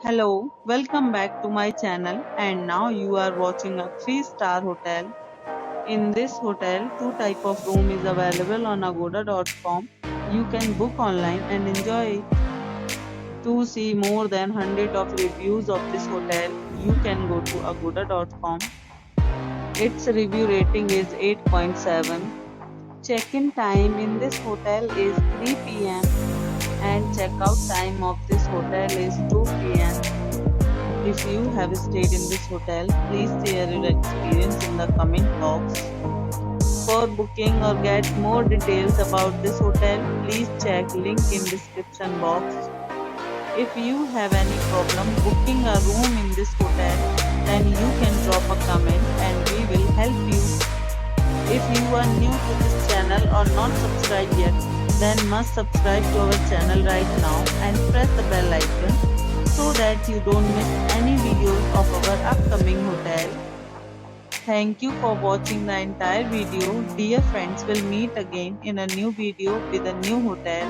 Hello, welcome back to my channel and now you are watching a 3-star hotel. In this hotel, two type of room is available on agoda.com. You can book online and enjoy it. To see more than 100 of reviews of this hotel, you can go to agoda.com. Its review rating is 8.7. Check-in time in this hotel is 3 p.m. and check-out time of this hotel is 2 p.m. If you have stayed in this hotel, please share your experience in the comment box. For booking or get more details about this hotel, please check link in description box. If you have any problem booking a room in this hotel, then you can drop a comment and we will help you. If you are new to this channel or not subscribed yet, then must subscribe to our channel right now and press the bell icon so that you don't miss any videos of our upcoming hotel. Thank you for watching the entire video. Dear friends, will meet again in a new video with a new hotel.